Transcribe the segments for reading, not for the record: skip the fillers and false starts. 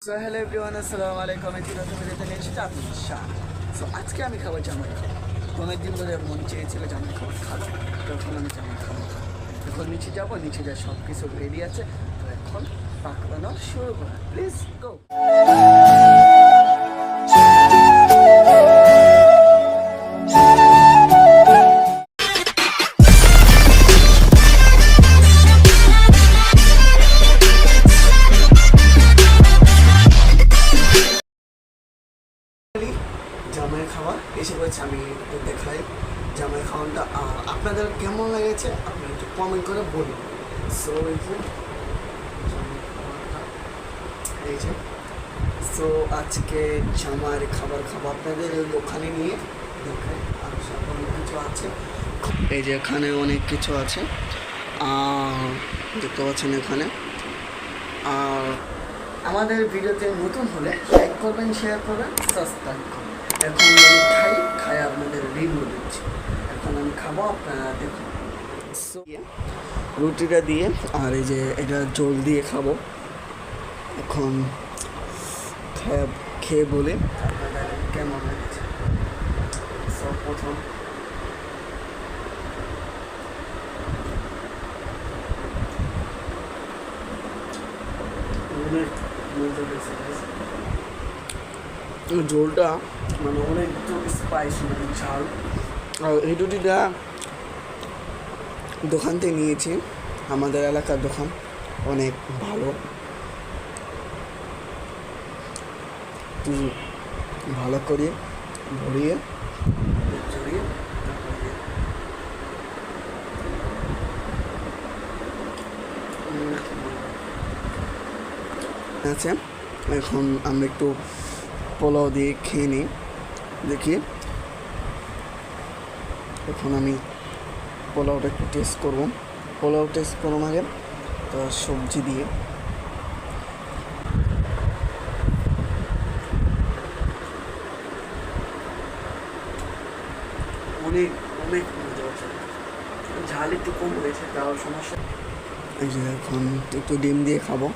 So hello everyone, আসসালামু আলাইকুম। আমি নতুন ভিডিওতে নিয়ে এসেছি আপনাদের সাথে। সো আজকে আমি খাবো জামাই খাবো। অনেকদিন ধরে মন চেয়েছিল জামাই খাবার খাবো, তখন আমি জামাই খাবো খাবো। এখন নিচে যাবো, নিচে যা সব কিছু রেডি আছে। তো এখন পাকানো শুরু করা, প্লিজ গো। জামাই খাওয়া এসে পড়েছে, আমি একটু দেখাই জামাই খাওয়াটা আপনাদের কেমন লেগেছে আপনি একটু কমেন্ট করে বলুন। সো এই যে সো আজকে জামার খাবার খাবো আপনাদের ওখানে নিয়ে দেখাই। আর সব অনেক কিছু আছে, এই যে এখানে অনেক কিছু আছে দেখতে পাচ্ছেন এখানে। আর আমাদের ভিডিওতে নতুন হলে লাইক করবেন, শেয়ার করবেন, সাবস্ক্রাইব করবেন। এখন আমি খাই আপনাদের রিভিউ দিচ্ছি। এখন আমি খাবো, আপনারা দেখুন। রুটিটা দিয়ে আর এই যে এটা জল দিয়ে খাবো। এখন খেয়ে বলে আপনাদের কেমন লাগছে। সব প্রথম অনেক মজা হয়েছে, ঝোলটা মানে অনেক স্পাইসি, মানে ঝাল। আর এই রুটিটা দোকান থেকে নিয়েছি, আমাদের এলাকার দোকান, অনেক ভালো। ভালো করে ভরিয়ে জড়িয়ে আছে। এখন আমরা একটু পোলাও দিয়ে খেয়ে নিই, দেখি। এখন আমি পোলাওটা একটু টেস্ট করবো। পোলাও টেস্ট করবো আগে, তো সবজি দিয়ে অনেক অনেক মজা হচ্ছে। ঝাল একটু কম হয়েছে, তাও সমস্যা। এই যে এখন একটু ডিম দিয়ে খাবো।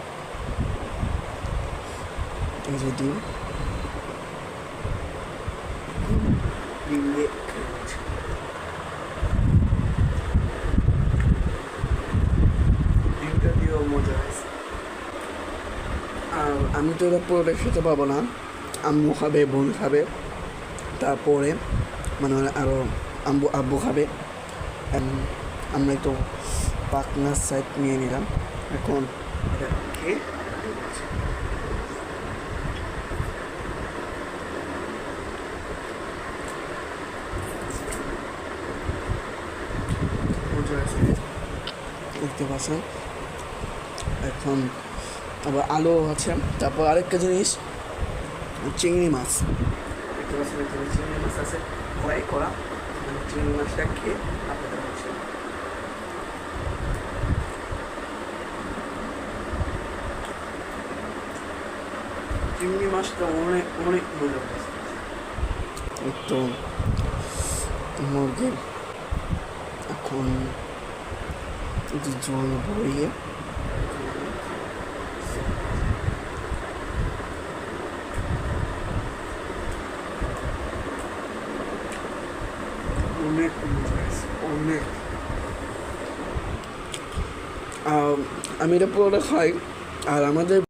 এই যে ডিম দিয়ে ডিমটা দিয়েও মজা হয়েছে। আর আমি তো এটা পুরোটা খেতে পারবো না, আম্মু খাবে, বোন খাবে, তারপরে মানে আরও আব্বু খাবে। আমরা একটু পাকনার সাইড নিয়ে নিলাম। এখন এটা খেয়ে দেখতে পাচ্ছেন। এখন আবার আলু আছে, তারপর আরেকটা জিনিস চিংড়ি মাছ দেখতে পাচ্ছেন। এখানে চিংড়ি মাছ আছে ফ্রাই করা, চিংড়ি মাছটা খেয়ে আপনাদের হচ্ছে। চিংড়ি মাছটা অনেক অনেক মজা হয়েছে। একটু মুরগি এখন জল ভরিয়ে অনেক মজা হয়েছে, অনেক। আমি এটা পুরোটা খাই। আর আমাদের